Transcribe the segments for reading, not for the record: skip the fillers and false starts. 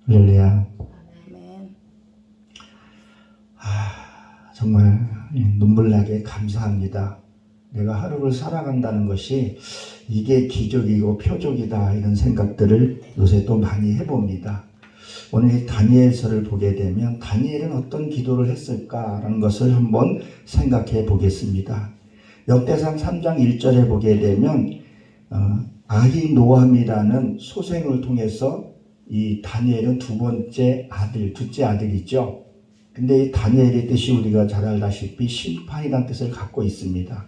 할렐루야. 아멘. 정말 눈물나게 감사합니다. 내가 하루를 살아간다는 것이 이게 기적이고 표적이다, 이런 생각들을 요새 또 많이 해봅니다. 오늘 이 다니엘서를 보게 되면 다니엘은 어떤 기도를 했을까라는 것을 한번 생각해 보겠습니다. 역대상 3장 1절에 보게 되면 아히노함이라는 소생을 통해서 이 다니엘은 둘째 아들이죠. 근데 이 다니엘의 뜻이 우리가 잘 알다시피 심판이라는 뜻을 갖고 있습니다.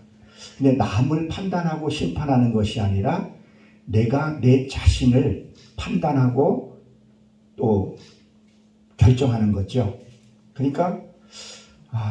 근데 남을 판단하고 심판하는 것이 아니라 내가 내 자신을 판단하고 또 결정하는 거죠. 그러니까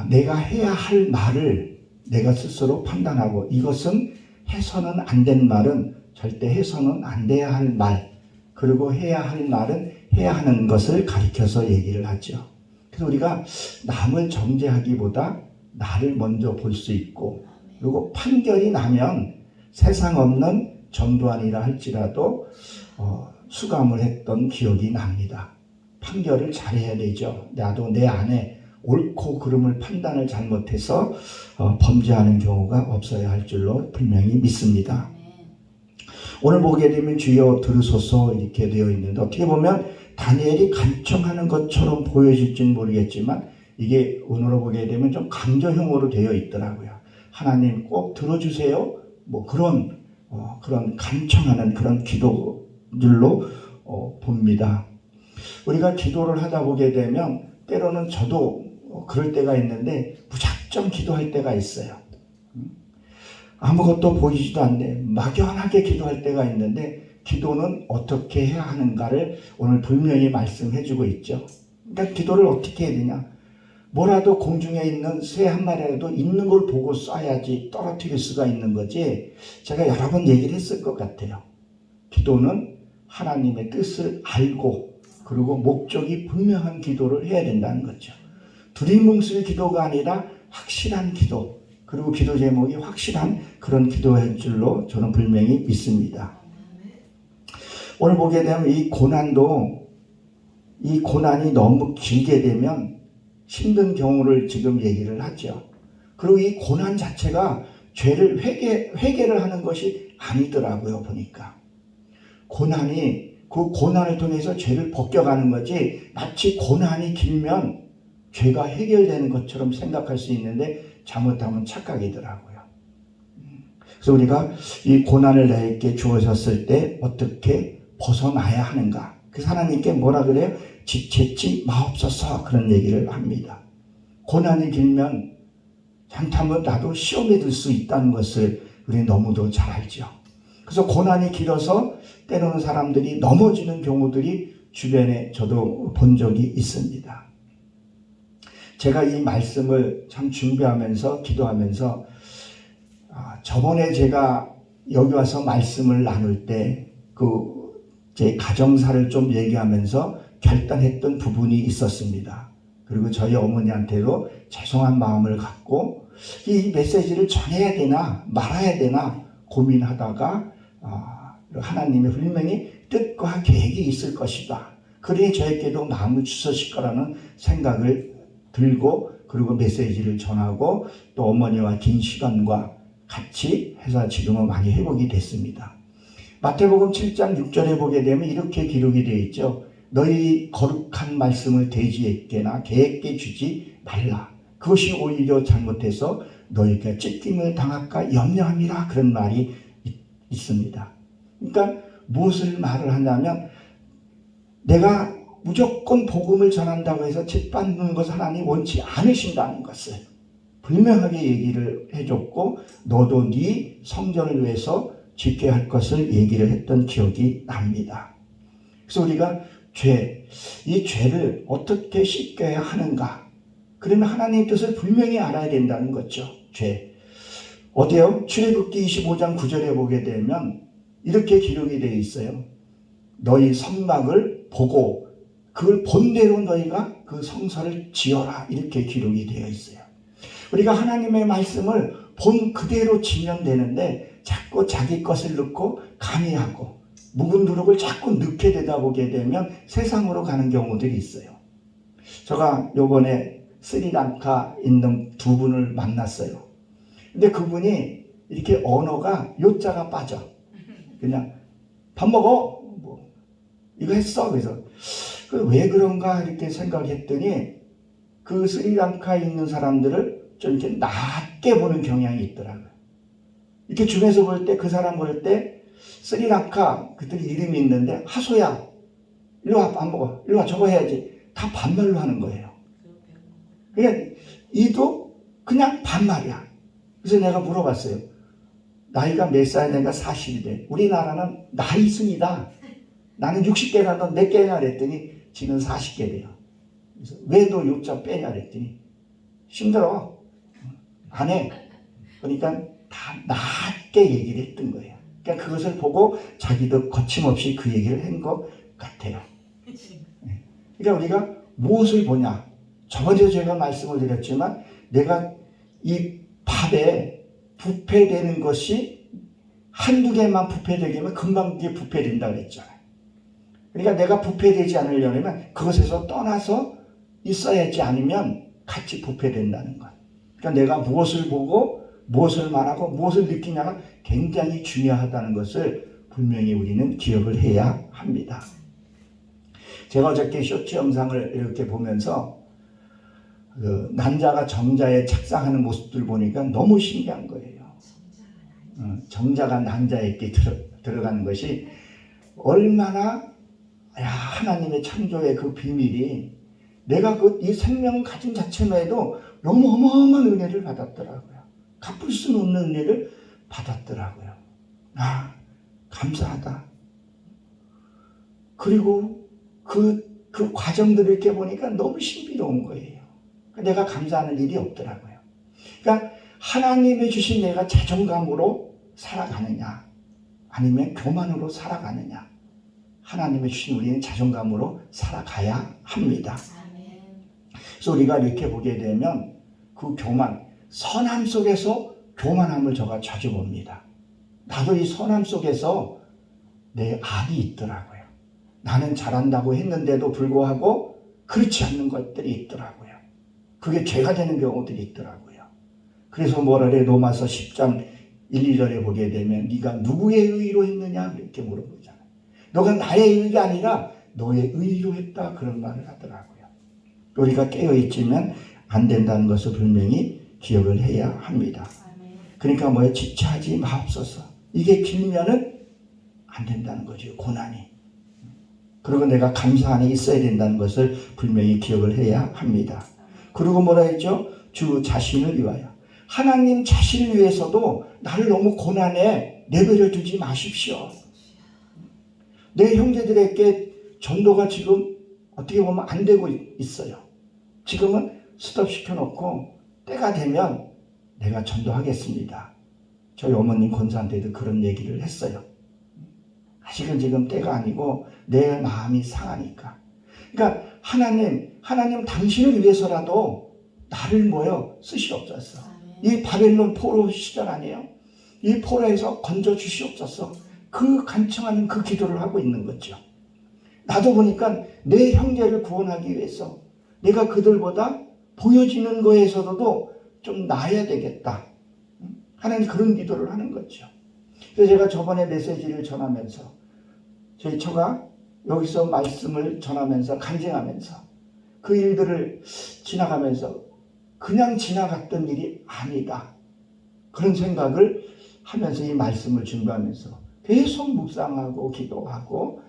내가 해야 할 말을 내가 스스로 판단하고, 이것은 해서는 안 된 말은 절대 해서는 안 돼야 할 말, 그리고 해야 할 말은 해야 하는 것을 가리켜서 얘기를 하죠. 그래서 우리가 남을 정죄하기보다 나를 먼저 볼 수 있고, 그리고 판결이 나면 세상 없는 전두환이라 할지라도 수감을 했던 기억이 납니다. 판결을 잘해야 되죠. 나도 내 안에 옳고 그름을 판단을 잘못해서 범죄하는 경우가 없어야 할 줄로 분명히 믿습니다. 오늘 보게 되면 주여 들으소서 이렇게 되어 있는데, 어떻게 보면 다니엘이 간청하는 것처럼 보여질지는 모르겠지만 이게 오늘로 보게 되면 좀 강조형으로 되어 있더라고요. 하나님 꼭 들어주세요, 뭐 그런 간청하는 그런 기도들로 봅니다. 우리가 기도를 하다 보게 되면 때로는 저도 그럴 때가 있는데 무작정 기도할 때가 있어요. 아무것도 보이지도 않네, 막연하게 기도할 때가 있는데, 기도는 어떻게 해야 하는가를 오늘 분명히 말씀해 주고 있죠. 그러니까 기도를 어떻게 해야 되냐, 뭐라도 공중에 있는 새 한 마리라도 있는 걸 보고 쏴야지 떨어뜨릴 수가 있는 거지. 제가 여러 번 얘기를 했을 것 같아요. 기도는 하나님의 뜻을 알고 그리고 목적이 분명한 기도를 해야 된다는 거죠. 두리뭉술 기도가 아니라 확실한 기도, 그리고 기도 제목이 확실한 그런 기도할 줄로 저는 분명히 믿습니다. 오늘 보게 되면 이 고난이 너무 길게 되면 힘든 경우를 지금 얘기를 하죠. 그리고 이 고난 자체가 죄를 회개를 하는 것이 아니더라고요. 보니까 그 고난을 통해서 죄를 벗겨가는 거지, 마치 고난이 길면 죄가 해결되는 것처럼 생각할 수 있는데 잘못하면 착각이더라고요. 그래서 우리가 이 고난을 나에게 주어졌을 때 어떻게 벗어나야 하는가, 그래서 하나님께 뭐라 그래요? 지체치 마옵소서, 그런 얘기를 합니다. 고난이 길면 잘못하면 나도 시험에 들 수 있다는 것을 우리 너무도 잘 알죠. 그래서 고난이 길어서 때로는 사람들이 넘어지는 경우들이 주변에 저도 본 적이 있습니다. 제가 이 말씀을 참 준비하면서 기도하면서 저번에 제가 여기 와서 말씀을 나눌 때 제 가정사를 좀 얘기하면서 결단했던 부분이 있었습니다. 그리고 저희 어머니한테도 죄송한 마음을 갖고 이 메시지를 전해야 되나 말아야 되나 고민하다가 하나님의 분명히 뜻과 계획이 있을 것이다, 그러니 저에게도 마음을 주셨을 거라는 생각을 들고, 그리고 메시지를 전하고 또 어머니와 긴 시간과 같이 해서 지금은 많이 회복이 됐습니다. 마태복음 7장 6절에 보게 되면 이렇게 기록이 되어 있죠. 너희 거룩한 말씀을 돼지에게나 개에게 주지 말라. 그것이 오히려 잘못해서 너희가 찢김을 당할까 염려함이라, 그런 말이 있습니다. 그러니까 무엇을 말을 하냐면, 내가 무조건 복음을 전한다고 해서 짓밟는 것을 하나님 원치 않으신다는 것을 분명하게 얘기를 해줬고, 너도 네 성전을 위해서 지켜야 할 것을 얘기를 했던 기억이 납니다. 그래서 우리가 이 죄를 어떻게 씻겨야 하는가, 그러면 하나님의 뜻을 분명히 알아야 된다는 거죠. 죄 어때요? 출애굽기 25장 9절에 보게 되면 이렇게 기록이 되어 있어요. 너희 성막을 보고 그걸 본대로 너희가 그 성소를 지어라, 이렇게 기록이 되어 있어요. 우리가 하나님의 말씀을 본 그대로 지면 되는데 자꾸 자기 것을 넣고 강의하고 묵은 누룩을 자꾸 넣게 되다 보게 되면 세상으로 가는 경우들이 있어요. 제가 요번에 스리랑카 있는 두 분을 만났어요. 근데 그분이 이렇게 언어가 요자가 빠져. 그냥 밥 먹어? 뭐 이거 했어? 그래서 왜 그런가 이렇게 생각했더니 그 스리랑카에 있는 사람들을 좀 이렇게 낮게 보는 경향이 있더라고요. 이렇게 주변에서 볼 때 그 사람 볼 때 스리랑카 그들이 이름이 있는데 하소야 일로 와 밥 먹어 일로 와 저거 해야지 다 반말로 하는 거예요. 그러니까 이도 그냥 반말이야. 그래서 내가 물어봤어요. 나이가 몇 살이냐니까 40이래. 우리나라는 나이 순이다. 나는 60개나 넌 몇 개냐 그랬더니 지금 40개래요. 그래서 왜 너 요자 빼냐 그랬더니 힘들어. 안 해. 그러니까 다 낮게 얘기를 했던 거예요. 그러니까 그것을 보고 자기도 거침없이 그 얘기를 한 것 같아요. 그러니까 우리가 무엇을 보냐. 저번에도 제가 말씀을 드렸지만 내가 이 밥에 부패되는 것이 한두 개만 부패되면 금방 그게 부패된다 그랬잖아요. 그러니까 내가 부패되지 않으려면 그것에서 떠나서 있어야지 않으면 같이 부패된다는 것. 그러니까 내가 무엇을 보고 무엇을 말하고 무엇을 느끼냐가 굉장히 중요하다는 것을 분명히 우리는 기억을 해야 합니다. 제가 어저께 쇼츠 영상을 이렇게 보면서 그 난자가 정자에 착상하는 모습들 보니까 너무 신기한 거예요. 정자가 난자에게 들어가는 것이 얼마나 하나님의 창조의 그 비밀이 내가 이 생명을 가진 자체만 해도 너무 어마어마한 은혜를 받았더라고요. 갚을 수 없는 은혜를 받았더라고요. 감사하다. 그리고 그 과정들을 이렇게 보니까 너무 신비로운 거예요. 내가 감사하는 일이 없더라고요. 그러니까 하나님이 주신 내가 자존감으로 살아가느냐 아니면 교만으로 살아가느냐. 하나님이 주신 우리는 자존감으로 살아가야 합니다. 그래서 우리가 이렇게 보게 되면 그 교만, 선함 속에서 교만함을 제가 자주 봅니다. 나도 이 선함 속에서 내 악이 있더라고요. 나는 잘한다고 했는데도 불구하고 그렇지 않는 것들이 있더라고요. 그게 죄가 되는 경우들이 있더라고요. 그래서 뭐라 그래 로마서 10장 1, 2절에 보게 되면 네가 누구의 의로 했느냐 이렇게 물어보잖아요. 너가 나의 의가 아니라 너의 의로 했다 그런 말을 하더라고요. 우리가 깨어있지면 안 된다는 것을 분명히 기억을 해야 합니다. 그러니까 뭐예요? 지체하지 마옵소서. 이게 길면은 안 된다는 거죠. 고난이. 그리고 내가 감사 안에 있어야 된다는 것을 분명히 기억을 해야 합니다. 그리고 뭐라 했죠? 주 자신을 위하여. 하나님 자신을 위해서도 나를 너무 고난에 내버려 두지 마십시오. 내 형제들에게 전도가 지금 어떻게 보면 안 되고 있어요. 지금은 스톱시켜 놓고 때가 되면 내가 전도하겠습니다. 저희 어머님 권사한테도 그런 얘기를 했어요. 아직은 지금 때가 아니고 내 마음이 상하니까. 그러니까 하나님 당신을 위해서라도 나를 쓰시옵소서. 이 바벨론 포로 시절 아니에요? 이 포로에서 건져 주시옵소서. 그 간청하는 그 기도를 하고 있는 거죠. 나도 보니까 내 형제를 구원하기 위해서 내가 그들보다 보여지는 거에서도 좀 나아야 되겠다. 하나님 그런 기도를 하는 거죠. 그래서 제가 저번에 메시지를 전하면서 저희 처가 여기서 말씀을 전하면서 간증하면서 그 일들을 지나가면서 그냥 지나갔던 일이 아니다. 그런 생각을 하면서 이 말씀을 준비하면서 계속 묵상하고 기도하고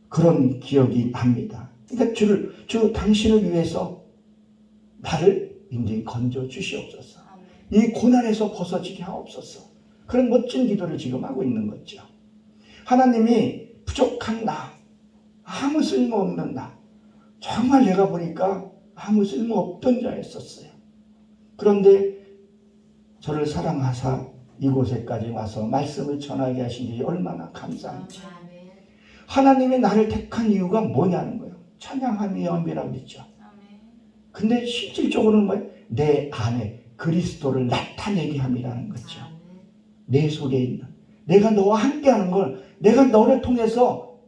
그런 기억이 납니다. 그러니까 주 당신을 위해서 나를 인제 건져 주시옵소서. 이 고난에서 벗어지게 하옵소서. 그런 멋진 기도를 지금 하고 있는 거죠. 하나님이 부족한 나, 아무 쓸모없는 나, 정말 내가 보니까 아무 쓸모없던 자였었어요. 그런데 저를 사랑하사 이곳에까지 와서 말씀을 전하게 하신 게 얼마나 감사한지. 하나님이 나를 택한 이유가 뭐냐는 거예요. 찬양함이 영이라고 했죠. 근데 실질적으로는 뭐예요? 내 안에 그리스도를 나타내게 함이라는 거죠. 내 속에 있는 내가 너와 함께하는 걸 내가 너를 통해서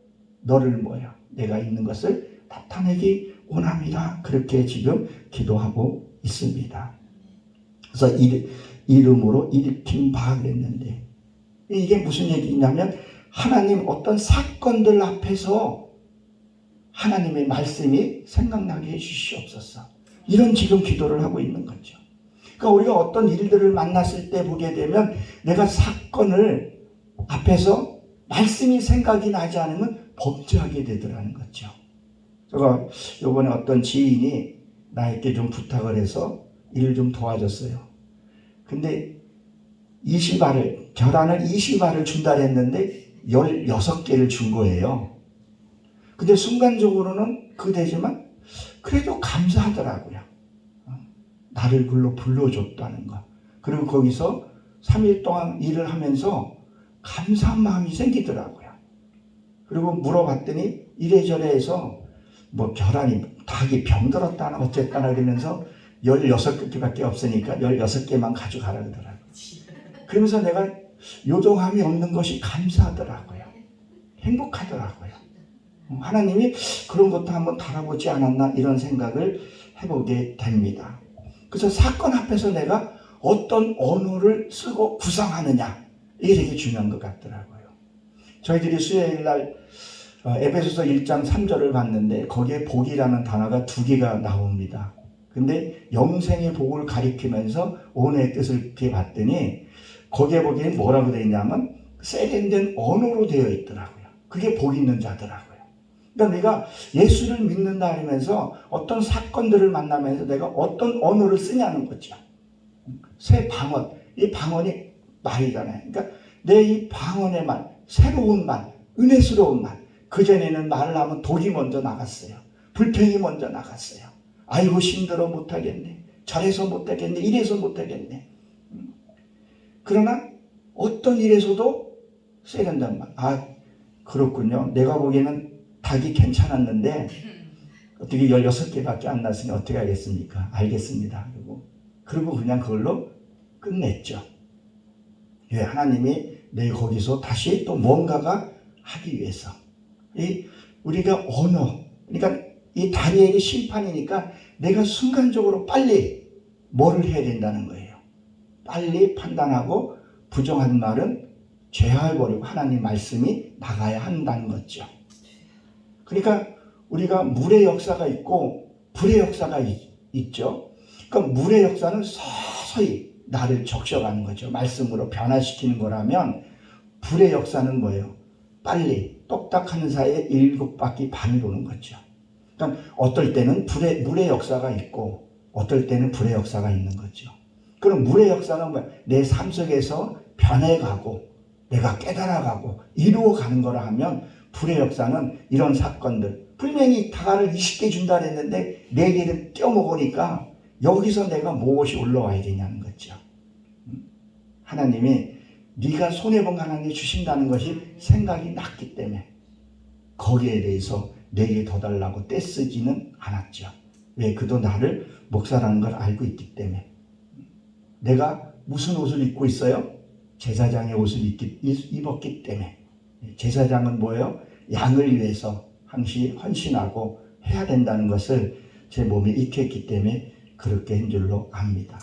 너를 뭐야? 내가 있는 것을 나타내기 원합니다. 그렇게 지금 기도하고 있습니다. 그래서 이름으로 일으킨 바 그랬는데 이게 무슨 얘기냐면 하나님 어떤 사건들 앞에서 하나님의 말씀이 생각나게 해주시옵소서. 이런 지금 기도를 하고 있는 거죠. 그러니까 우리가 어떤 일들을 만났을 때 보게 되면 내가 사건을 앞에서 말씀이 생각이 나지 않으면 범죄하게 되더라는 거죠. 제가 이번에 어떤 지인이 나에게 좀 부탁을 해서 일을 좀 도와줬어요. 근데 20알을, 계란을 20알을 준다 했는데 16개를 준 거예요. 근데 순간적으로는 그대지만 그래도 감사하더라고요. 나를 글로 불러줬다는 거. 그리고 거기서 3일 동안 일을 하면서 감사한 마음이 생기더라고요. 그리고 물어봤더니 이래저래 해서 뭐 계란이 닭이 병들었다나 어쨌다나 그러면서 16개밖에 없으니까 16개만 가져가라 그러더라고요. 그러면서 내가 요동함이 없는 것이 감사하더라고요. 행복하더라고요. 하나님이 그런 것도 한번 달아보지 않았나 이런 생각을 해보게 됩니다. 그래서 사건 앞에서 내가 어떤 언어를 쓰고 구상하느냐 이게 되게 중요한 것 같더라고요. 저희들이 수요일날 에베소서 1장 3절을 봤는데 거기에 복이라는 단어가 2개가 나옵니다. 근데 영생의 복을 가리키면서 오늘의 뜻을 이렇게 봤더니 거기에 보기엔 뭐라고 되어 있냐면 세련된 언어로 되어 있더라고요. 그게 복 있는 자더라고요. 그러니까 내가 예수를 믿는다 하면서 어떤 사건들을 만나면서 내가 어떤 언어를 쓰냐는 거죠. 새 방언, 이 방언이 말이잖아요. 그러니까 내 이 방언의 말, 새로운 말, 은혜스러운 말. 그전에는 말을 하면 독이 먼저 나갔어요. 불평이 먼저 나갔어요. 아이고 힘들어 못하겠네. 저래서 못하겠네. 이래서 못하겠네. 그러나 어떤 일에서도 세련된 말. 아 그렇군요. 내가 보기에는 닭이 괜찮았는데 어떻게 16개밖에 안 났으니 어떻게 하겠습니까? 알겠습니다. 그리고 그냥 그걸로 끝냈죠. 왜? 하나님이 내 거기서 다시 또 뭔가가 하기 위해서. 우리가 언어, 그러니까 이 다니엘이 심판이니까 내가 순간적으로 빨리 뭐를 해야 된다는 거예요. 빨리 판단하고 부정한 말은 죄화해버리고 하나님 말씀이 나가야 한다는 거죠. 그러니까 우리가 물의 역사가 있고 불의 역사가 있죠. 그러니까 물의 역사는 서서히 나를 적셔가는 거죠. 말씀으로 변화시키는 거라면 불의 역사는 뭐예요? 빨리 똑딱하는 사이에 7바퀴 반을 도는 거죠. 그러니까 어떨 때는 물의 역사가 있고 어떨 때는 불의 역사가 있는 거죠. 그럼 물의 역사는 뭐야? 내 삶 속에서 변해가고 내가 깨달아가고 이루어가는 거라 하면 불의 역사는 이런 사건들 분명히 닭알을 20개 준다 했는데 4개를 껴먹으니까 여기서 내가 무엇이 올라와야 되냐는 거죠. 하나님이 네가 손해본 하나님이 주신다는 것이 생각이 났기 때문에 거기에 대해서 내게 더 달라고 떼쓰지는 않았죠. 왜? 그도 나를 목사라는 걸 알고 있기 때문에. 내가 무슨 옷을 입고 있어요? 제사장의 옷을 입었기 때문에. 제사장은 뭐예요? 양을 위해서 항시 헌신하고 해야 된다는 것을 제 몸에 익혔기 때문에 그렇게 한 줄로 압니다.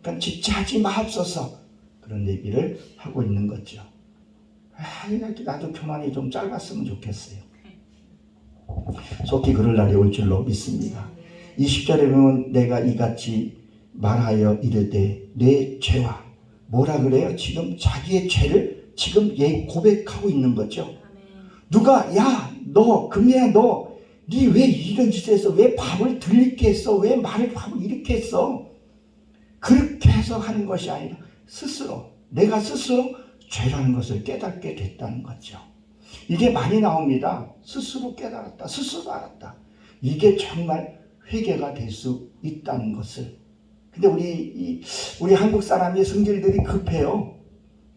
그러니까 지체하지 마옵소서 그런 얘기를 하고 있는 거죠. 나도 교만이 좀 짧았으면 좋겠어요. 속히 그럴 날이 올 줄로 믿습니다. 20절에 보면 내가 이같이 말하여 이르되 내 죄와 뭐라 그래요? 지금 자기의 죄를 지금 고백하고 있는 거죠. 누가 야 너 금리야 너 네 왜 이런 짓을 했어? 왜 밥을 들리게 했어? 왜 밥을 이렇게 했어? 그렇게 해서 하는 것이 아니라 스스로 내가 스스로 죄라는 것을 깨닫게 됐다는 거죠. 이게 많이 나옵니다. 스스로 깨달았다. 스스로 알았다. 이게 정말 회개가 될 수 있다는 것을. 근데 우리 한국 사람의 성질들이 급해요.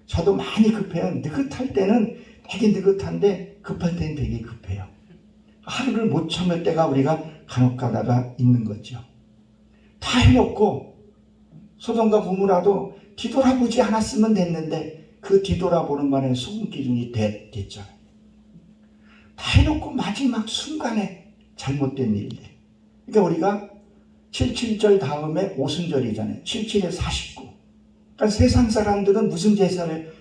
저도 많이 급해요. 느긋할 때는 되게 느긋한데 급할 때는 되게 급해요. 하루를 못 참을 때가 우리가 간혹 가다가 있는 거죠. 다 해놓고 소돔과 고모라도 뒤돌아보지 않았으면 됐는데 그 뒤돌아보는 만에 소금 기둥이 됐잖아요. 다 해놓고 마지막 순간에 잘못된 일들. 그러니까 우리가 77절 다음에 오순절이잖아요. 77에 49. 그러니까 세상 사람들은 무슨 제사를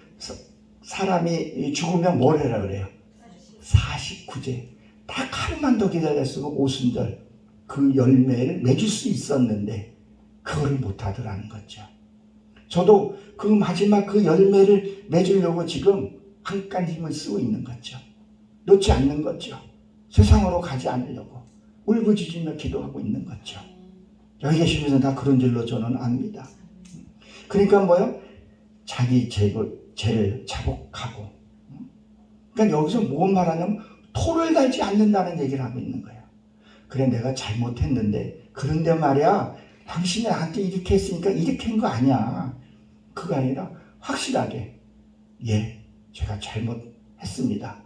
사람이 죽으면 뭘 해라 그래요? 49제. 딱 하루만 더 기다렸으면 오순절 그 열매를 맺을 수 있었는데 그거를 못하더라는 거죠. 저도 그 마지막 그 열매를 맺으려고 지금 한간 힘을 쓰고 있는 거죠. 놓지 않는 거죠. 세상으로 가지 않으려고 울부짖으며 기도하고 있는 거죠. 여기 계시면서 다 그런 줄로 저는 압니다. 그러니까 뭐요? 자기 죄를 자복하고. 그러니까 여기서 뭔 말하냐면 토를 달지 않는다는 얘기를 하고 있는 거예요. 그래 내가 잘못했는데 그런데 말이야 당신이 나한테 이렇게 했으니까 이렇게 한 거 아니야. 그거 아니라 확실하게 예 제가 잘못했습니다.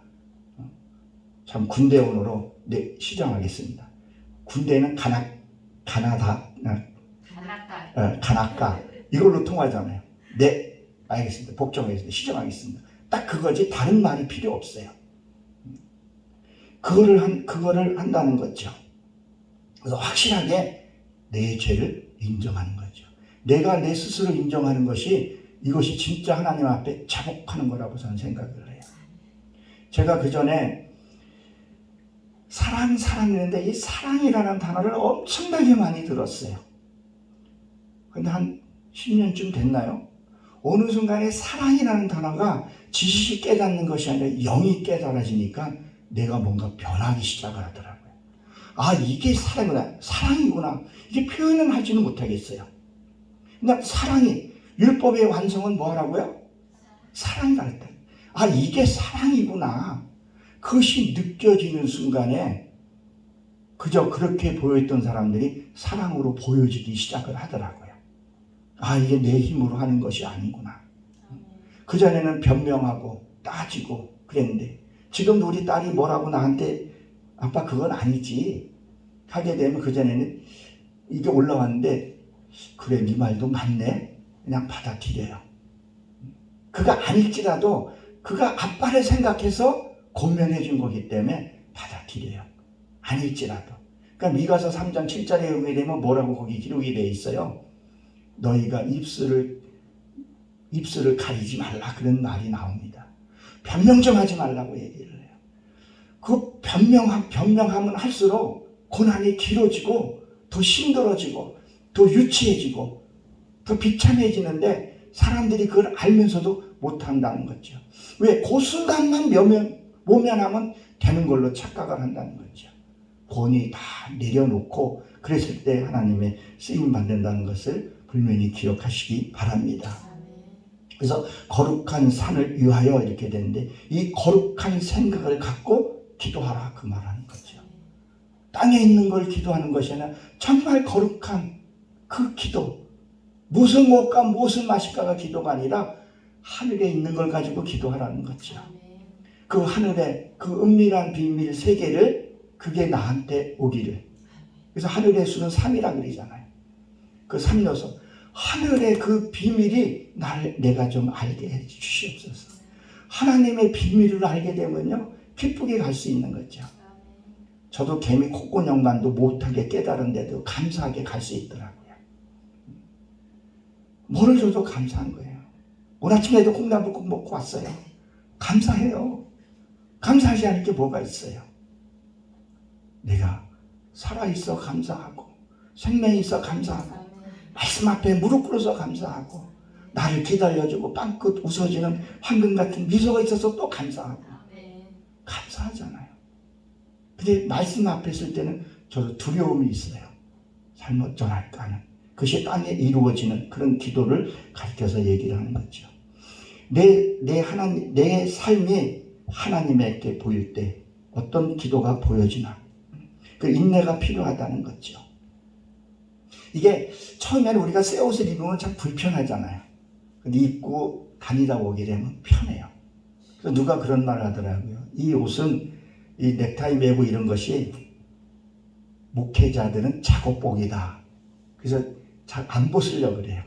참 군대원으로 시정하겠습니다. 군대는 가나까 이걸로 통하잖아요. 네 알겠습니다. 복종하겠습니다. 시정하겠습니다. 딱 그거지 다른 말이 필요 없어요. 그거를 한다는 거죠. 그래서 확실하게 내 죄를 인정하는 거죠. 내가 내 스스로 인정하는 것이 이것이 진짜 하나님 앞에 자복하는 거라고 저는 생각을 해요. 제가 그 전에 사랑이는데 이 사랑이라는 단어를 엄청나게 많이 들었어요. 근데 한 10년쯤 됐나요? 어느 순간에 사랑이라는 단어가 지식이 깨닫는 것이 아니라 영이 깨달아지니까 내가 뭔가 변하기 시작을 하더라고요. 아 이게 사랑이구나. 이게 표현은 하지는 못하겠어요. 근데 사랑이 율법의 완성은 뭐라고요? 사랑이랄 때. 아 이게 사랑이구나. 그것이 느껴지는 순간에 그저 그렇게 보였던 사람들이 사랑으로 보여지기 시작을 하더라고요. 아 이게 내 힘으로 하는 것이 아니구나. 그전에는 변명하고 따지고 그랬는데 지금도 우리 딸이 뭐라고 나한테 아빠 그건 아니지 하게 되면 그전에는 이게 올라왔는데 그래 네 말도 맞네 그냥 받아들여요. 그가 아닐지라도 그가 아빠를 생각해서 권면해 준 거기 때문에 받아들여요. 아닐지라도. 그러니까 미가서 3장 7절에 오게 되면 뭐라고 거기 기록이 되어 있어요. 너희가 입술을 가리지 말라 그런 말이 나옵니다. 변명 좀 하지 말라고 얘기를 해요. 그 변명하면 할수록 고난이 길어지고 더 힘들어지고 더 유치해지고 더 비참해지는데 사람들이 그걸 알면서도 못한다는 거죠. 왜? 그 순간만 모면하면 되는 걸로 착각을 한다는 거죠. 본이 다 내려놓고 그랬을 때 하나님의 쓰임 받는다는 것을 분명히 기억하시기 바랍니다. 그래서 거룩한 산을 위하여 이렇게 되는데 이 거룩한 생각을 갖고 기도하라 그 말하는 거죠. 땅에 있는 걸 기도하는 것이 아니라 정말 거룩한 그 기도. 무슨 먹을까 무슨 마실까가 기도가 아니라 하늘에 있는 걸 가지고 기도하라는 거죠. 그 하늘의 그 은밀한 비밀 세계를 그게 나한테 오기를. 그래서 하늘의 수는 3이라 그러잖아요. 그 3여서 하늘의 그 비밀이 내가 좀 알게 해 주시옵소서. 하나님의 비밀을 알게 되면요 기쁘게 갈 수 있는 거죠. 저도 개미 콧구녕만도 못하게 깨달은데도 감사하게 갈 수 있더라고요. 뭐를 줘도 감사한 거예요. 오늘 아침에도 콩나물국 먹고 왔어요. 감사해요. 감사하지 않을 게 뭐가 있어요. 내가 살아있어 감사하고 생명이 있어 감사하고 말씀 앞에 무릎 꿇어서 감사하고 나를 기다려주고 빵긋 웃어지는 황금 같은 미소가 있어서 또 감사하고 감사하잖아요. 근데 말씀 앞에 있을 때는 저도 두려움이 있어요. 잘못 전할까 하는 그것이 땅에 이루어지는 그런 기도를 가르쳐서 얘기를 하는 거죠. 내 삶이 하나님에게 보일 때 어떤 기도가 보여지나 그 인내가 필요하다는 거죠. 이게 처음에는 우리가 새 옷을 입으면 참 불편하잖아요. 근데 입고 다니다 오게 되면 편해요. 그래서 누가 그런 말을 하더라고요. 이 옷은 이 넥타이 매고 이런 것이 목회자들은 작업복이다. 그래서 잘 안 벗으려고 그래요.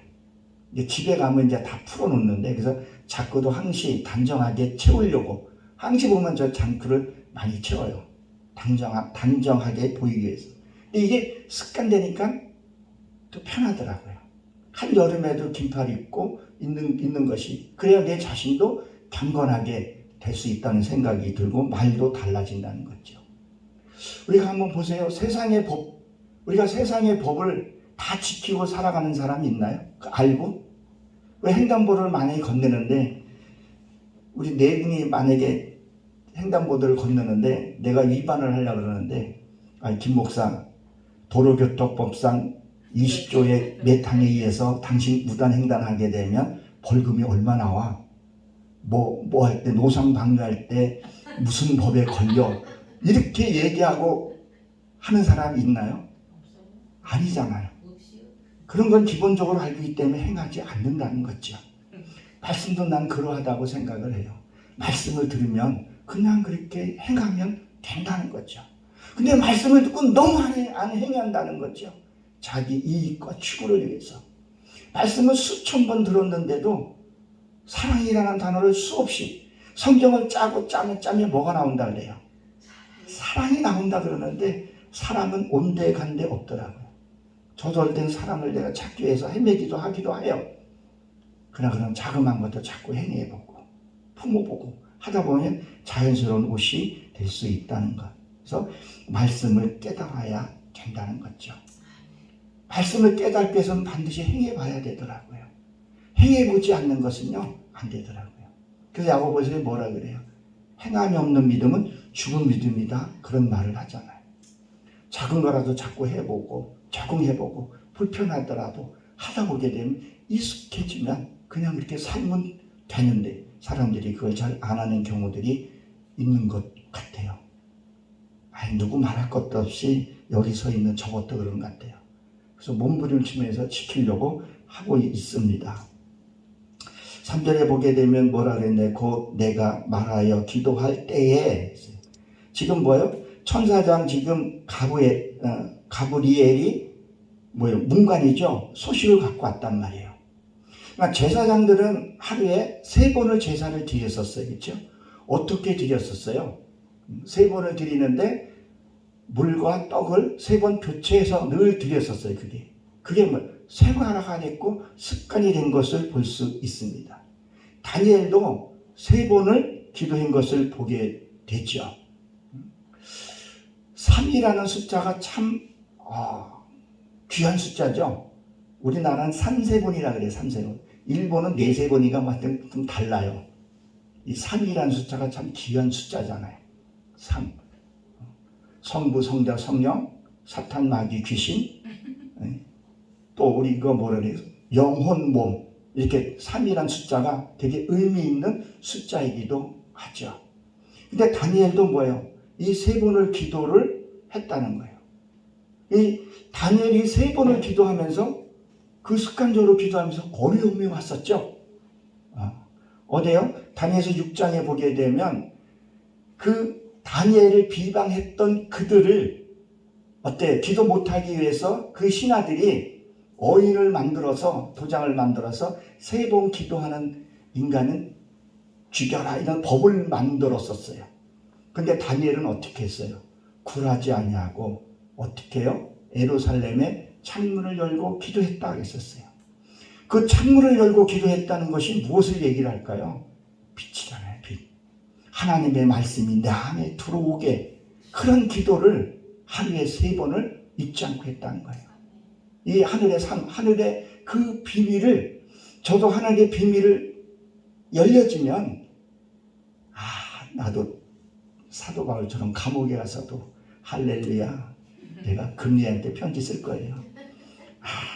이제 집에 가면 이제 다 풀어놓는데, 그래서 자꾸도 항시 단정하게 채우려고, 항시 보면 저 장구를 많이 채워요. 단정하게 보이기 위해서. 근데 이게 습관되니까 또 편하더라고요. 한여름에도 긴팔 입고 있는 것이, 그래야 내 자신도 경건하게 될 수 있다는 생각이 들고 말도 달라진다는 거죠. 우리가 한번 보세요. 우리가 세상의 법을 다 지키고 살아가는 사람이 있나요? 알고? 왜 횡단보도를 만약에 건너는데, 우리 네 분이 만약에 횡단보도를 건너는데 내가 위반을 하려고 그러는데, 김 목사, 도로교통법상 20조의 몇 항에 의해서 당신 무단횡단하게 되면 벌금이 얼마 나와? 뭐 할 때, 노상 방류할 때 무슨 법에 걸려? 이렇게 얘기하고 하는 사람이 있나요? 아니잖아요. 그런 건 기본적으로 알고 있기 때문에 행하지 않는다는 거죠. 말씀도 난 그러하다고 생각을 해요. 말씀을 들으면 그냥 그렇게 행하면 된다는 거죠. 근데 말씀을 듣고 너무 안 행한다는 거죠. 자기 이익과 추구를 위해서. 말씀을 수천 번 들었는데도 사랑이라는 단어를 수없이, 성경을 짜면 뭐가 나온다 그래요? 사랑이 나온다 그러는데 사랑은 온데 간데 없더라고요. 저도 어떨 땐 사랑을 내가 찾기 위해서 헤매기도 하기도 해요. 그러나 자그마한 것도 자꾸 행해보고 품어보고 하다 보면 자연스러운 옷이 될 수 있다는 것. 그래서 말씀을 깨달아야 된다는 거죠. 말씀을 깨닫기 위해서는 반드시 행해봐야 되더라고요. 행해보지 않는 것은요, 안 되더라고요. 그래서 야고보서에 뭐라 그래요? 행함이 없는 믿음은 죽은 믿음이다. 그런 말을 하잖아요. 작은 거라도 자꾸 해보고 적응해보고 불편하더라도 하다 보게 되면 익숙해지면 그냥 이렇게 살면 되는데, 사람들이 그걸 잘 안 하는 경우들이 있는 것 같아요. 누구 말할 것도 없이 여기 서 있는 저것도 그런 것 같아요. 그래서 몸부림치면서 지키려고 하고 있습니다. 3절에 보게 되면 뭐라 그랬네. 곧 내가 말하여 기도할 때에, 지금 뭐예요? 천사장 지금 가브리엘이 문관이죠. 소식을 갖고 왔단 말이에요. 그러니까 제사장들은 하루에 3번을 제사를 드렸었어요. 그렇죠? 어떻게 드렸었어요? 3번을 드리는데 물과 떡을 3번 교체해서 늘 드렸었어요. 그게 생활화가 됐고 습관이 된 것을 볼 수 있습니다. 다니엘도 3번을 기도한 것을 보게 되죠. 3이라는 숫자가 참 귀한 숫자죠. 우리나라는 3세번이라 그래요. 3세번. 일본은 4세번이가 좀 달라요. 이 3이라는 숫자가 참 귀한 숫자잖아요. 3. 성부, 성자, 성령, 사탄, 마귀, 귀신, 또 우리 이거 뭐라 그래요? 영혼, 몸. 이렇게 3이라는 숫자가 되게 의미 있는 숫자이기도 하죠. 근데 다니엘도 뭐예요? 이 3번을 기도를 했다는 거예요. 이 다니엘이 3번을 기도하면서, 그 습관적으로 기도하면서 어려움이 왔었죠. 어디요? 다니엘서 6장에 보게 되면 그 다니엘을 비방했던 그들을 기도 못하기 위해서 그 신하들이 어인을 만들어서, 도장을 만들어서 3번 기도하는 인간은 죽여라, 이런 법을 만들었었어요. 근데 다니엘은 어떻게 했어요? 굴하지 아니하고 어떻게 해요? 예루살렘에 창문을 열고 기도했다 그랬었어요. 그 창문을 열고 기도했다는 것이 무엇을 얘기를 할까요? 빛이잖아요. 빛. 하나님의 말씀이 내 안에 들어오게, 그런 기도를 하루에 3번을 잊지 않고 했다는 거예요. 이 하늘의 그 비밀을, 저도 하늘의 비밀을 열려지면 나도 사도 바울처럼 감옥에 가서도 할렐루야, 내가 금리한테 편지 쓸 거예요.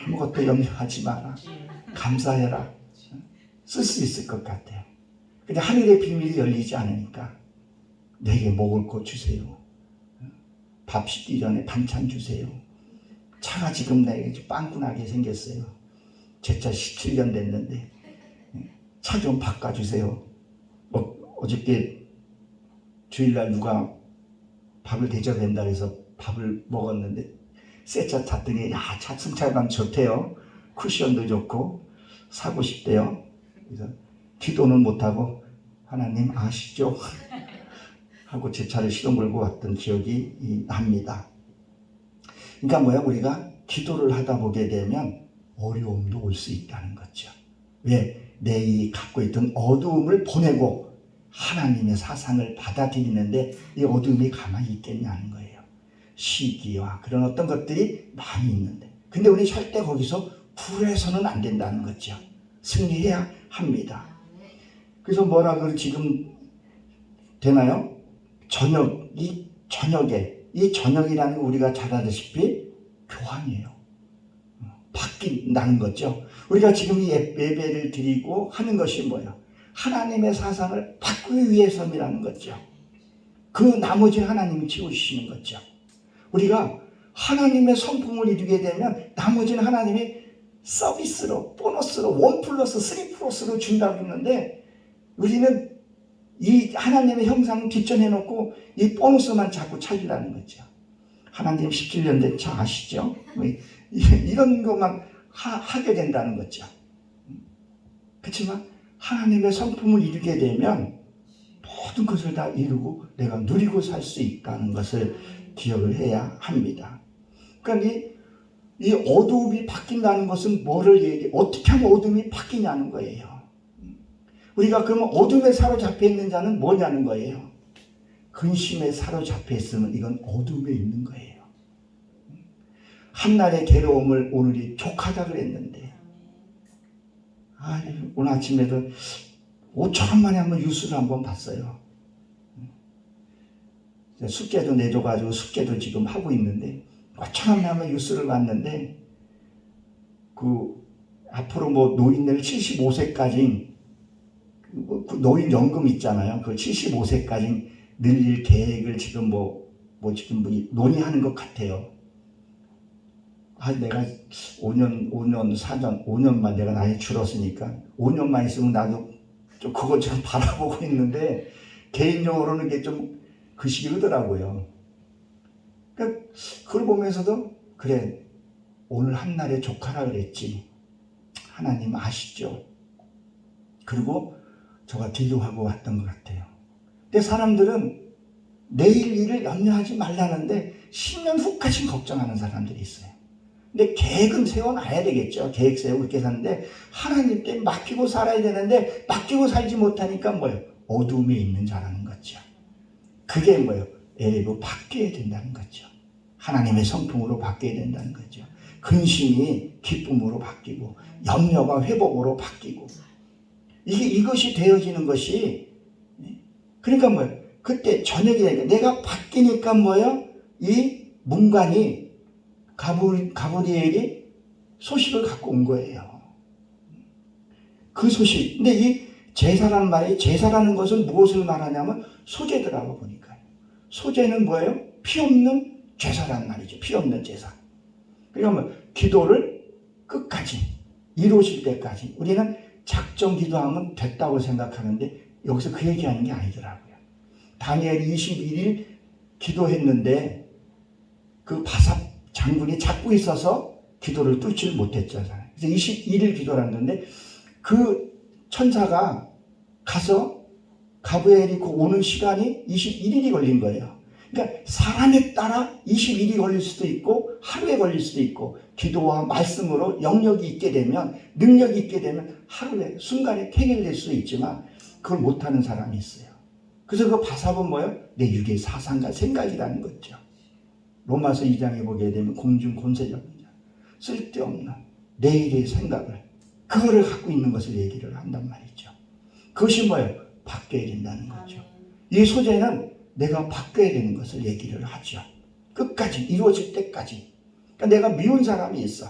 아무것도 염려하지 마라, 감사해라, 쓸 수 있을 것 같아요. 근데 하늘의 비밀이 열리지 않으니까 내게 먹을 것 주세요, 밥 씻기 전에 반찬 주세요, 차가 지금 내게 빵꾸나게 생겼어요, 제 차 17년 됐는데 차 좀 바꿔주세요. 어저께 주일날 누가 밥을 대접한다 해서 밥을 먹었는데 새 차 탔더니 차 승차감 좋대요. 쿠션도 좋고 사고 싶대요. 그래서 기도는 못하고 하나님 아시죠? 하고 제 차를 시동 걸고 왔던 기억이 납니다. 그러니까 뭐야? 우리가 기도를 하다 보게 되면 어려움도 올 수 있다는 거죠. 왜? 내 이 갖고 있던 어두움을 보내고 하나님의 사상을 받아들이는데 이 어두움이 가만히 있겠냐는 거예요. 시기와 그런 어떤 것들이 많이 있는데, 근데 우리 절대 거기서 굴해서는 안 된다는 거죠. 승리해야 합니다. 그래서 뭐라고 지금 되나요? 이 저녁이라는 거 우리가 잘 알다시피 교환이에요. 바뀐다는 거죠. 우리가 지금 이 예배를 드리고 하는 것이 뭐예요? 하나님의 사상을 바꾸기 위해서이라는 거죠. 그 나머지 하나님이 채워주시는 거죠. 우리가 하나님의 성품을 이루게 되면 나머지는 하나님이 서비스로, 보너스로, 1+3+로 준다고 했는데, 우리는 이 하나님의 형상을 뒷전해 놓고 이 보너스만 자꾸 찾으려는 거죠. 하나님 17년 된 차 아시죠? 이런 것만 하게 된다는 거죠. 그렇지만 하나님의 성품을 이루게 되면 모든 것을 다 이루고 내가 누리고 살 수 있다는 것을 기억을 해야 합니다. 그러니까 이 어두움이 바뀐다는 것은 어떻게 하면 어둠이 바뀌냐는 거예요. 우리가 그러면 어둠에 사로잡혀 있는 자는 뭐냐는 거예요. 근심에 사로잡혀 있으면 이건 어둠에 있는 거예요. 한날의 괴로움을 오늘이 족하다 그랬는데, 오늘 아침에도 5천 원 만에 한번 뉴스를 한번 봤어요. 숙제도 내줘가지고 숙제도 지금 하고 있는데 5천 원 만에 한번 뉴스를 봤는데, 앞으로 노인들 75세까지 그 노인연금 있잖아요. 그 75세까지 늘릴 계획을 지금 지금 논의하는 것 같아요. 내가 5년만 내가 나이 줄었으니까 5년만 있으면 나도 좀 그거 좀 바라보고 있는데, 개인적으로는 이게 좀 그 시기더라고요. 그러니까 그걸 보면서도 그래, 오늘 한날에 족하라 그랬지. 하나님 아시죠? 그리고 저가 기도하고 왔던 것 같아요. 근데 사람들은 내일 일을 염려하지 말라는데 10년 후까지 걱정하는 사람들이 있어요. 근데 계획은 세워놔야 되겠죠. 계획 세우고 이렇게 사는데 하나님께 맡기고 살아야 되는데 맡기고 살지 못하니까 뭐예요? 어둠에 있는 자라는 거죠. 그게 뭐예요? 바뀌어야 된다는 거죠. 하나님의 성품으로 바뀌어야 된다는 거죠. 근심이 기쁨으로 바뀌고 염려가 회복으로 바뀌고 이것이 되어지는 것이, 그러니까 뭐예요? 그때 저녁이 되니까 내가 바뀌니까 뭐예요? 이 문관이 가브리엘이 소식을 갖고 온 거예요. 그 소식. 근데 이 제사라는 말이, 제사라는 것은 무엇을 말하냐면 소제더라고 보니까요. 소제는 뭐예요? 피 없는 제사라는 말이죠. 피 없는 제사. 그러니까 기도를 끝까지 이루어질 때까지 우리는 작정 기도하면 됐다고 생각하는데 여기서 그 얘기하는 게 아니더라고요. 다니엘이 21일 기도했는데 그 바삽 장군이 잡고 있어서 기도를 뚫지를 못했잖아요. 그래서 21일 기도를 하는데 그 천사가 가서 가브리엘이 오는 시간이 21일이 걸린 거예요. 그러니까 사람에 따라 21일이 걸릴 수도 있고 하루에 걸릴 수도 있고, 기도와 말씀으로 영역이 있게 되면, 능력이 있게 되면 하루에 순간에 해결될 수 있지만 그걸 못하는 사람이 있어요. 그래서 그 바삽은 뭐예요? 내 육의 사상과 생각이라는 거죠. 로마서 2장에 보게 되면 공중 권세적인 자, 쓸데없는 내일의 생각을, 그거를 갖고 있는 것을 얘기를 한단 말이죠. 그것이 뭐예요? 바뀌어야 된다는 거죠. 이 소재는 내가 바뀌어야 되는 것을 얘기를 하죠. 끝까지 이루어질 때까지. 그러니까 내가 미운 사람이 있어.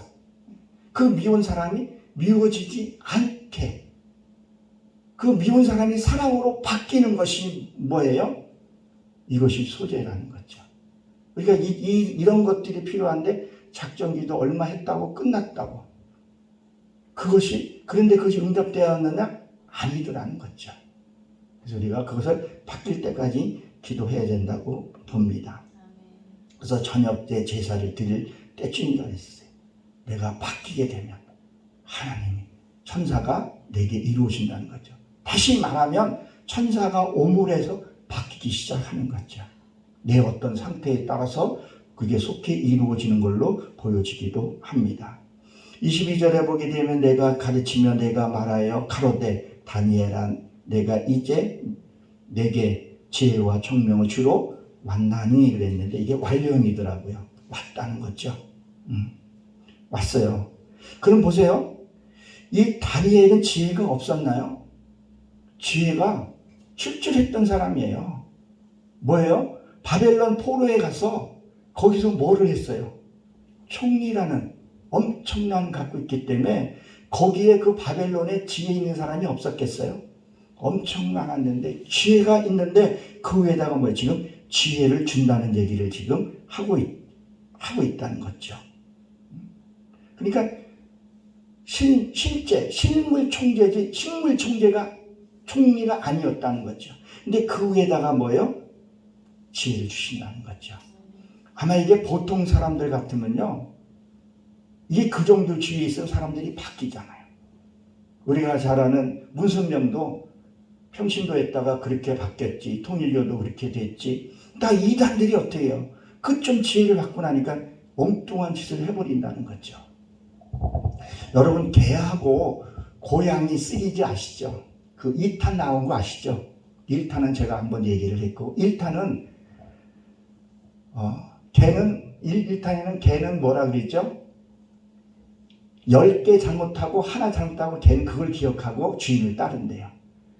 그 미운 사람이 미워지지 않게, 그 미운 사람이 사랑으로 바뀌는 것이 뭐예요? 이것이 소재라는 거죠. 그러니까 이런 것들이 필요한데 작정기도 얼마 했다고 끝났다고. 그런데 그것이 응답되었느냐? 아니더라는 거죠. 그래서 우리가 그것을 바뀔 때까지 기도해야 된다고 봅니다. 그래서 저녁 때 제사를 드릴 때쯤이라 했어요. 내가 바뀌게 되면 하나님이 천사가 내게 이루어진다는 거죠. 다시 말하면 천사가 오물에서 바뀌기 시작하는 거죠. 내 어떤 상태에 따라서 그게 속히 이루어지는 걸로 보여지기도 합니다. 22절에 보게 되면 내가 가르치며 내가 말하여 가로되 다니엘아 내가 이제 내게 지혜와 총명을 주로 왔나니 그랬는데 이게 완료형이더라고요. 왔다는 거죠. 왔어요. 그럼 보세요. 이 다니엘은 지혜가 없었나요? 지혜가 출중했던 사람이에요. 뭐예요? 바벨론 포로에 가서 거기서 뭐를 했어요? 총리라는 엄청난 갖고 있기 때문에 거기에 그 바벨론에 지혜 있는 사람이 없었겠어요? 엄청 많았는데 지혜가 있는데 그 위에다가 뭐예요? 지금 지혜를 준다는 얘기를 지금 하고 있다는 거죠. 그러니까 실제 실물 총재지 식물 총재가 총리가 아니었다는 거죠. 근데 그 위에다가 뭐예요? 지혜를 주신다는 거죠. 아마 이게 보통 사람들 같으면요. 이게 그 정도 지혜 있으면 사람들이 바뀌잖아요. 우리가 잘 아는 문선명도 평신도 했다가 그렇게 바뀌었지. 통일교도 그렇게 됐지. 다 이단들이 어떻게 해요? 그 좀 지혜를 받고 나니까 엉뚱한 짓을 해버린다는 거죠. 여러분 개하고 고양이 시리즈 아시죠? 그 2탄 나온 거 아시죠? 1탄은 제가 한번 얘기를 했고 1탄은 개는 1탄에는 개는 뭐라 그랬죠? 10개 잘못하고 하나 잘못하고 개는 그걸 기억하고 주인을 따른대요.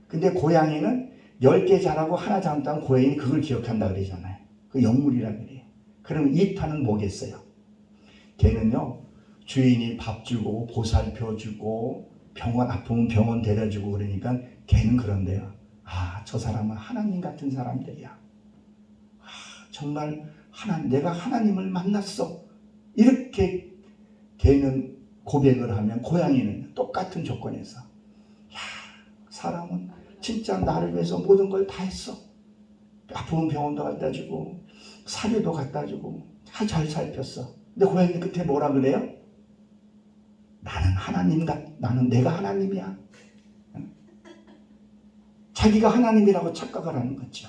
근데 고양이는 10개 잘하고 하나 잘못하면 고양이는 그걸 기억한다 그러잖아요. 그 영물이라 그래요. 그럼 2탄은 뭐겠어요? 개는요. 주인이 밥 주고 보살펴주고 병원 아프면 병원 데려주고 그러니까 개는 그런데요. 아, 저 사람은 하나님 같은 사람들이야. 아, 정말 내가 하나님을 만났어. 이렇게 개는 고백을 하면 고양이는 똑같은 조건에서 야, 사람은 진짜 나를 위해서 모든 걸 다 했어. 아프면 병원도 갖다 주고 사료도 갖다 주고 다 잘 살폈어. 근데 고양이 끝에 뭐라 그래요? 나는 내가 하나님이야. 자기가 하나님이라고 착각을 하는 거죠.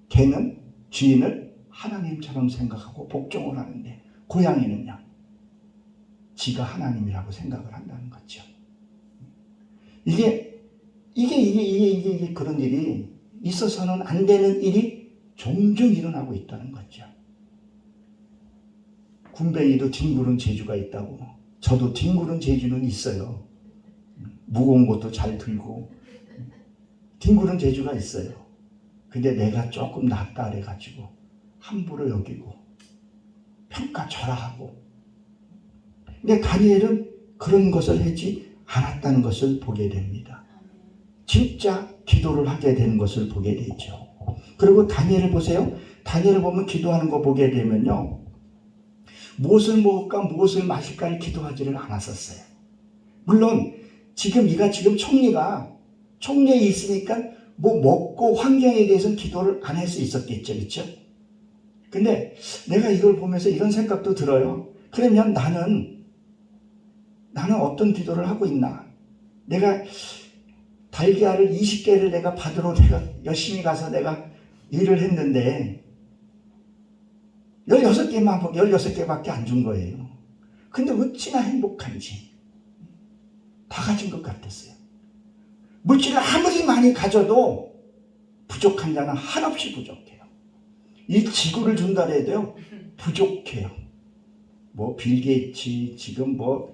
개는 주인을 하나님처럼 생각하고 복종을 하는데 고양이는요. 지가 하나님이라고 생각을 한다는 거죠. 이게 그런 일이 있어서는 안 되는 일이 종종 일어나고 있다는 거죠. 군뱅이도 뒹구른 재주가 있다고. 저도 뒹구른 재주는 있어요. 무거운 것도 잘 들고 뒹구른 재주가 있어요. 근데 내가 조금 낫다 그래가지고 함부로 여기고 평가절하하고. 근데 다니엘은 그런 것을 하지 않았다는 것을 보게 됩니다. 진짜 기도를 하게 되는 것을 보게 되죠. 그리고 다니엘을 보세요. 다니엘을 보면 기도하는 거 보게 되면요. 무엇을 먹을까 무엇을 마실까를 기도하지를 않았었어요. 물론 네가 지금 총리에 있으니까 뭐 먹고 환경에 대해서는 기도를 안 할 수 있었겠죠. 그렇죠? 근데 내가 이걸 보면서 이런 생각도 들어요. 그러면 나는 어떤 기도를 하고 있나? 내가 달걀을 20개를 내가 받으러 내가 열심히 가서 내가 일을 했는데 16개밖에 안 준 거예요. 근데 어찌나 행복한지 다 가진 것 같았어요. 물질을 아무리 많이 가져도 부족한 자는 한없이 부족해요. 이 지구를 준다 해도요 부족해요. 뭐 빌 게이츠 지금 뭐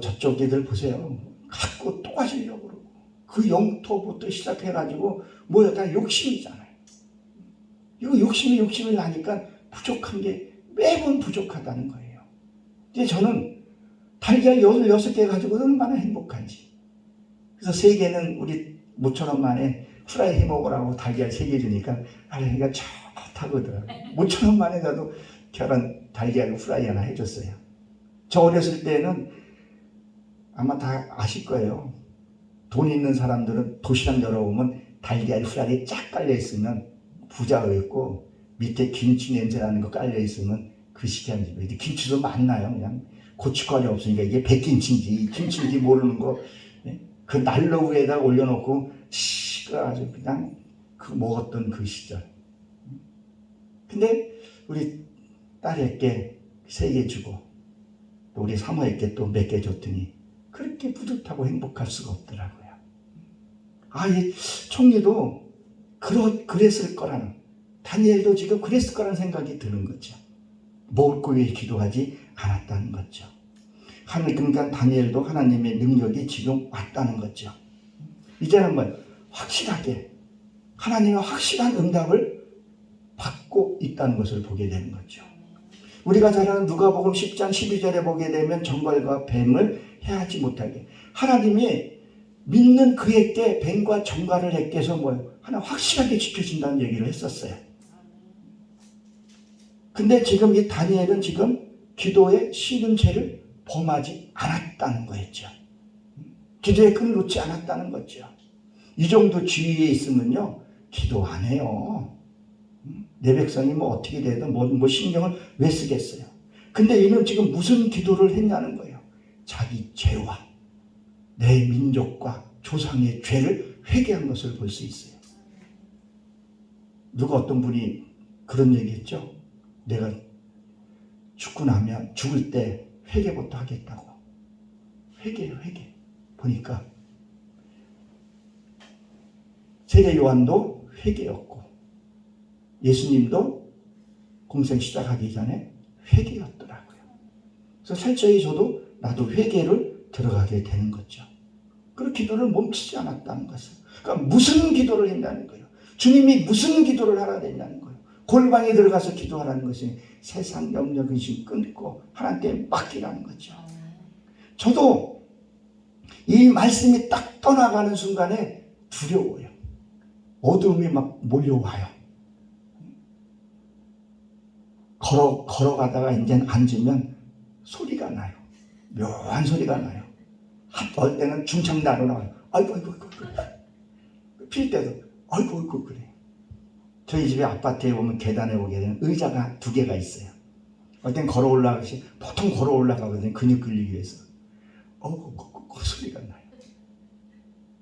저쪽 애들 보세요. 갖고 또 가지려고 그러고 그 영토부터 시작해가지고 다 욕심이잖아요. 이거 욕심이 나니까 부족한 게 매번 부족하다는 거예요. 이제 저는 달걀 16개 가지고 얼마나 행복한지. 그래서 3개는 우리 모처럼 만에 후라이 해 먹으라고 달걀 3개 주니까 아내가 좋다거든. 모처럼 만에 나도 계란 달걀 후라이 하나 해줬어요. 저 어렸을 때는 아마 다 아실 거예요. 돈 있는 사람들은 도시락 열어보면 달걀 후라이 쫙 깔려있으면 부자였고 밑에 김치 냄새 나는 거 깔려있으면 그 시기한 집에 김치도 많나요? 그냥 고춧가루 없으니까 이게 백김치인지 김치인지 모르는 거, 그 난로 위에다 올려놓고 식어가지고 그냥 그 먹었던 그 시절. 근데 우리 딸에게 3개 주고 또 우리 사모에게 또 몇 개 줬더니 그렇게 뿌듯하고 행복할 수가 없더라고요. 이 총리도 그랬을 거라는, 다니엘도 지금 그랬을 거라는 생각이 드는 거죠. 먹을 거 위해 기도하지 않았다는 거죠. 그러니까 다니엘도 하나님의 능력이 지금 왔다는 거죠. 이제는 확실하게 하나님의 확실한 응답을 받고 있다는 것을 보게 되는 거죠. 우리가 잘 아는 누가복음 10장 12절에 보게 되면 정갈과 뱀을 해하지 못하게, 하나님이 믿는 그에게 뱀과 정갈을 에게서 하나 확실하게 지켜준다는 얘기를 했었어요. 근데 지금 이 다니엘은 지금 기도의 쉬는 죄를 범하지 않았다는 거였죠. 기도의 끈을 놓지 않았다는 거죠. 이 정도 지위에 있으면요, 기도 안 해요. 내 백성이 어떻게 돼도 신경을 왜 쓰겠어요. 근데 이는 지금 무슨 기도를 했냐는 거예요. 자기 죄와 내 민족과 조상의 죄를 회개한 것을 볼 수 있어요. 누가 어떤 분이 그런 얘기했죠. 내가 죽고 나면 죽을 때 회개부터 하겠다고. 회개요, 회개. 보니까 세례 요한도 회개였고 예수님도 공생 시작하기 전에 회개였더라고요. 그래서 철저히 저도 나도 회개를 들어가게 되는 거죠. 그 기도를 멈추지 않았다는 것은, 그러니까 무슨 기도를 했냐는 거예요. 주님이 무슨 기도를 하라 했냐는 거예요. 골방에 들어가서 기도하라는 것이 세상 염려 근심 끊고 하나님께 맡기라는 거죠. 저도 이 말씀이 딱 떠나가는 순간에 두려워요. 어두움이 막 몰려와요. 걸어가다가 이제 앉으면 소리가 나요. 묘한 소리가 나요. 어떨 때는 중창나로 나와요. 아이고. 필 때도 아이고 그래. 저희 집에 아파트에 보면 계단에 오게 되면 의자가 2개가 있어요. 어떨 땐 걸어 올라가시, 보통 걸어 올라가거든요. 근육 끌리기 위해서. 그 소리가 나요.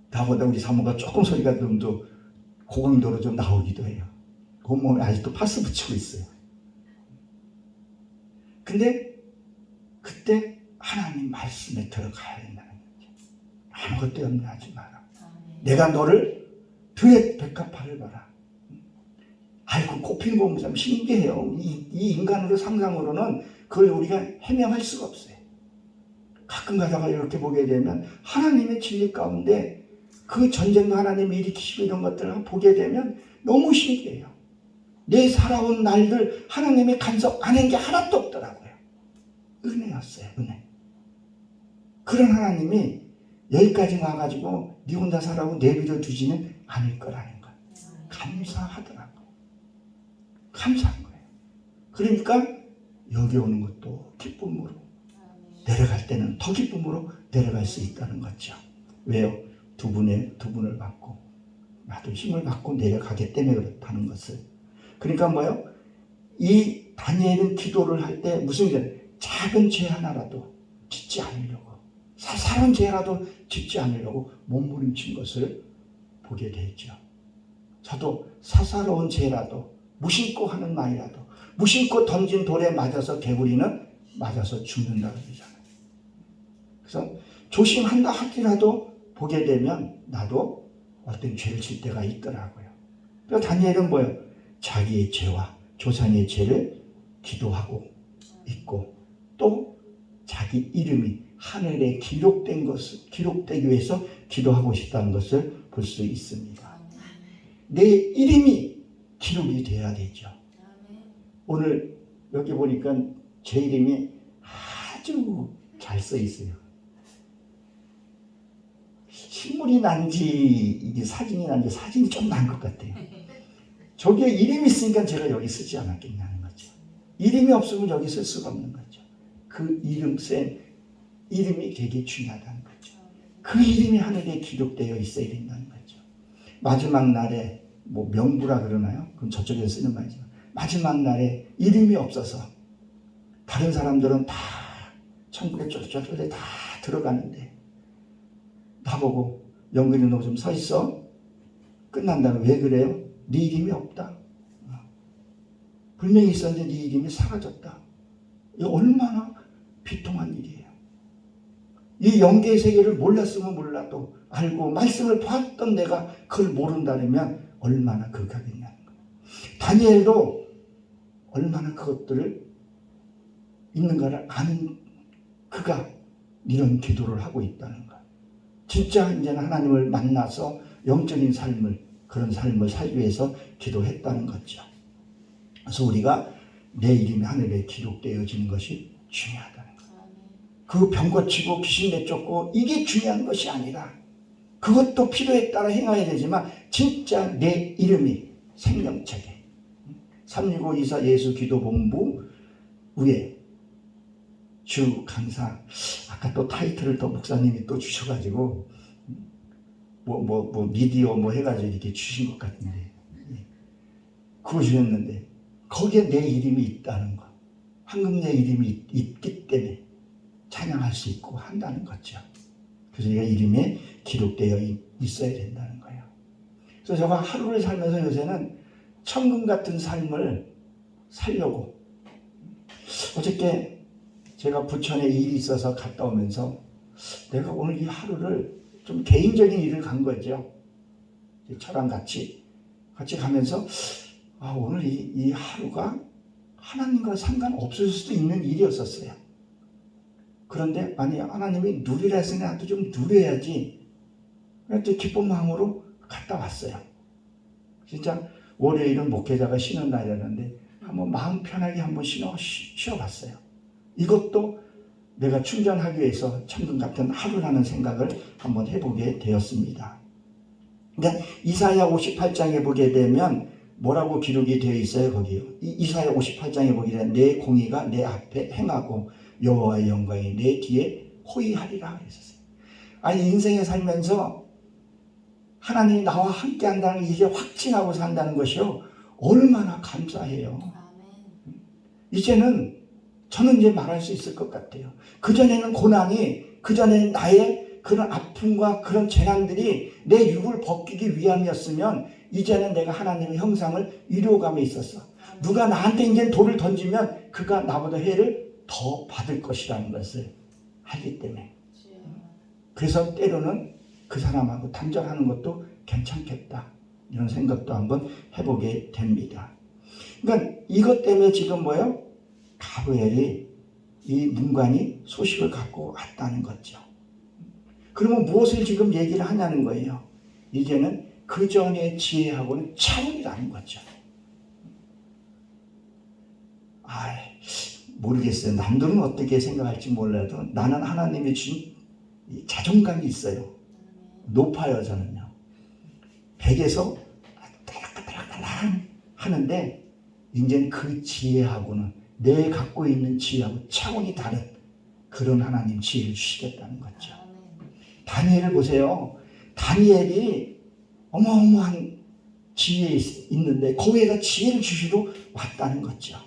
나보다 우리 사모가 조금 소리가 좀 더 고강도로 좀 나오기도 해요. 그 몸에 아직도 파스 붙이고 있어요. 근데 그때 하나님 말씀에 들어가야 된다는 거죠. 아무것도 염려하지 마라. 내가 너를 들의 백합화를 봐라. 아이고, 꽃핀 거 보면 참 신기해요. 이 인간으로 상상으로는 그걸 우리가 해명할 수가 없어요. 가끔 가다가 이렇게 보게 되면 하나님의 진리 가운데 그 전쟁도 하나님이 일으키시고 이런 것들을 보게 되면 너무 신기해요. 내 살아온 날들 하나님의 간섭 안 한 게 하나도 없더라고요. 은혜였어요, 은혜. 그런 하나님이 여기까지 와가지고 네 혼자 살아고 내버려 두지는 않을 거라는 거. 감사하더라고요. 감사한 거예요. 그러니까 여기 오는 것도 기쁨으로, 내려갈 때는 더 기쁨으로 내려갈 수 있다는 거죠. 왜요? 두 분을 받고 나도 힘을 받고 내려가기 때문에 그렇다는 것을. 그러니까 이 다니엘은 기도를 할 때 무슨 작은 죄 하나라도 짓지 않으려고, 사사로운 죄라도 짓지 않으려고 몸부림친 것을 보게 되죠. 저도 사사로운 죄라도, 무심코 하는 말이라도, 무심코 던진 돌에 맞아서 개구리는 맞아서 죽는다 그러잖아요. 그래서 조심한다 할지라도 보게 되면 나도 어떤 죄를 질 때가 있더라고요. 그러니까 다니엘은 자기의 죄와 조상의 죄를 기도하고 있고, 또 자기 이름이 하늘에 기록되기 위해서 기도하고 싶다는 것을 볼 수 있습니다. 내 이름이 기록이 돼야 되죠. 오늘 여기 보니까 제 이름이 아주 잘 써 있어요. 실물이 난지 이게 사진이 난지, 사진이 좀 난 것 같아요. 저기에 이름이 있으니까 제가 여기 쓰지 않았겠냐는 거죠. 이름이 없으면 여기 쓸 수가 없는 거죠. 그 이름 쓴 이름이 되게 중요하다는 거죠. 그 이름이 하늘에 기록되어 있어야 된다는 거죠. 마지막 날에 명부라 그러나요? 그럼 저쪽에서 쓰는 말이죠. 마지막 날에 이름이 없어서 다른 사람들은 다 천국에 쫄쫄쫄 다 들어가는데 나보고 영근이 너 좀 서 있어. 끝난 다음에 왜 그래요? 네 이름이 없다. 분명히 있었는데 네 이름이 사라졌다. 이 얼마나 비통한 일이에요. 이 영계의 세계를 몰랐으면 몰라도 알고 말씀을 봤던 내가 그걸 모른다면 얼마나 극하겠냐는 거예요. 다니엘도 얼마나 그것들을 있는가를 아는 그가 이런 기도를 하고 있다는 거예요. 진짜 이제는 하나님을 만나서 영적인 삶을, 그런 삶을 살기 위해서 기도했다는 거죠. 그래서 우리가 내 이름이 하늘에 기록되어지는 것이 중요하다는 거예요. 그 병 고치고 귀신 내쫓고 이게 중요한 것이 아니라 그것도 필요에 따라 행해야 되지만 진짜 내 이름이 생명책에 36524 예수 기도본부 위에 주 강사, 아까 또 타이틀을 또 목사님이 또 주셔가지고 미디어 해가지고 이렇게 주신 것 같은데 그거 주셨는데 거기에 내 이름이 있다는 것, 황금 내 이름이 있기 때문에 찬양할 수 있고 한다는 거죠. 그래서 이가 이름에 기록되어 있어야 된다는 거예요. 그래서 제가 하루를 살면서 요새는 천금 같은 삶을 살려고 어저께 제가 부천에 일이 있어서 갔다 오면서 내가 오늘 이 하루를 좀 개인적인 일을 간 거죠. 저랑 같이 가면서 오늘 이 하루가 하나님과 상관없을 수도 있는 일이었었어요. 그런데 아니 하나님이 누리라 했으니 나도 좀 누려야지. 그래서 기쁜 마음으로 갔다 왔어요. 진짜 월요일은 목회자가 쉬는 날이었는데 한번 마음 편하게 한번 쉬어봤어요. 이것도 내가 충전하기 위해서 천금 같은 하루라는 생각을 한번 해보게 되었습니다. 그러니까 이사야 58장에 보게 되면 뭐라고 기록이 되어 있어요? 거기요. 이사야 58장에 보게 되면 내 공의가 내 앞에 행하고 여호와의 영광이 내 뒤에 호위하리라 그랬었어요. 아니 인생에 살면서 하나님이 나와 함께 한다는 게 이제 확증하고 산다는 것이요. 얼마나 감사해요. 이제는 저는 이제 말할 수 있을 것 같아요. 그전에는 고난이, 그전에는 나의 그런 아픔과 그런 재난들이 내 육을 벗기기 위함이었으면 이제는 내가 하나님의 형상을 이루어감에 있었어. 누가 나한테 이제 돌을 던지면 그가 나보다 해를 더 받을 것이라는 것을 알기 때문에. 그래서 때로는 그 사람하고 단절하는 것도 괜찮겠다. 이런 생각도 한번 해보게 됩니다. 그러니까 이것 때문에 지금 가브엘이 이 문관이 소식을 갖고 왔다는 거죠. 그러면 무엇을 지금 얘기를 하냐는 거예요. 이제는 그 전의 지혜하고는 차원이라는 거죠. 모르겠어요. 남들은 어떻게 생각할지 몰라도 나는 하나님이 주신 자존감이 있어요. 높아요, 저는요. 100에서 따락따락 하는데 이제는 그 지혜하고는 내 갖고 있는 지혜하고 차원이 다른 그런 하나님 지혜를 주시겠다는 거죠. 다니엘을 보세요. 다니엘이 어마어마한 지혜에 있는데 거기에다 지혜를 주시러 왔다는 거죠.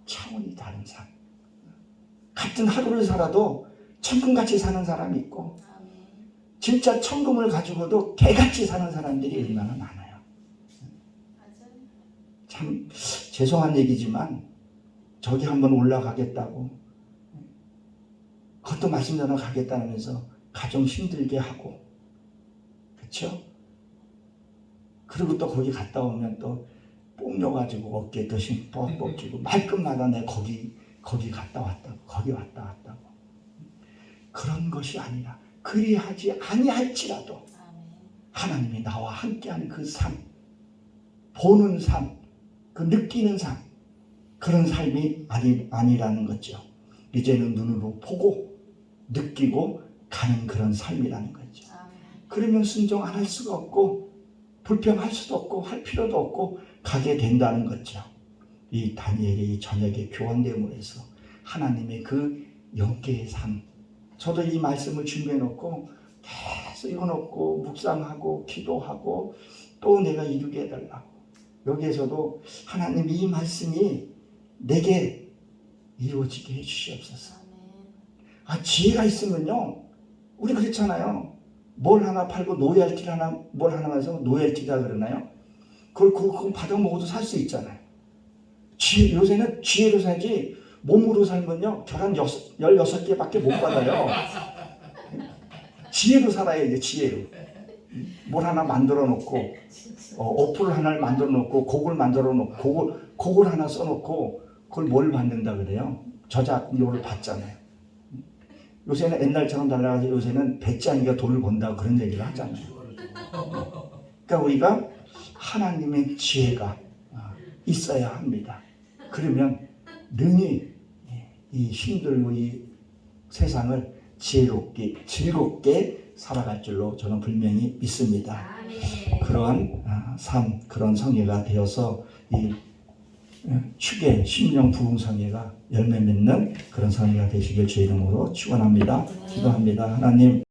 차원이 다른 삶. 같은 하루를 살아도 천금같이 사는 사람이 있고 진짜 천금을 가지고도 개같이 사는 사람들이 얼마나 많아요. 참 죄송한 얘기지만 저기 한번 올라가겠다고 그것도 말씀 전하 가겠다면서 가정 힘들게 하고 그렇죠? 그리고 또 거기 갔다 오면 또 뽕려가지고 어깨에 더 힘 뻑뻑지고 말끝마다 내 거기 갔다 왔다고 거기 왔다 갔다고 그런 것이 아니라 그리하지 아니할지라도 하나님이 나와 함께하는 그 삶, 보는 삶, 그 느끼는 삶 그런 삶이 아니라는 거죠. 이제는 눈으로 보고 느끼고 가는 그런 삶이라는 거죠. 그러면 순종 안 할 수가 없고 불평할 수도 없고 할 필요도 없고 가게 된다는 거죠. 이 다니엘이 저녁에 교환됨으로 해서 하나님의 그 영계의 삶 저도 이 말씀을 준비해 놓고 계속 읽어놓고 묵상하고 기도하고 또 내가 이루게 해달라고 여기에서도 하나님 이 말씀이 내게 이루어지게 해주시옵소서. 지혜가 있으면요, 우리 그렇잖아요. 뭘 하나 팔고 노열티를 하나, 뭘 하나 해서 노열티라 그러나요? 그걸 받아 먹어도 살 수 있잖아요. 요새는 지혜로 살지, 몸으로 살면요, 계란 16개밖에 못 받아요. 지혜로 살아야 돼, 지혜로. 뭘 하나 만들어 놓고, 어플 하나를 만들어 놓고, 곡을 만들어 놓고, 곡을 하나 써 놓고, 그걸 뭘 받는다 그래요? 저작료를 받잖아요. 요새는 옛날처럼 달라가지고 요새는 배짱이가 돈을 번다고 그런 얘기를 하잖아요. 그러니까 우리가 하나님의 지혜가 있어야 합니다. 그러면 능히 이 힘들고 이 세상을 지혜롭게 즐겁게 살아갈 줄로 저는 분명히 믿습니다. 그러한 삶, 그런 성회가 되어서 이 축의 심령 부흥 성회가 열매 맺는 그런 성회가 되시길 주의 이름으로 축원합니다. 기도합니다. 하나님,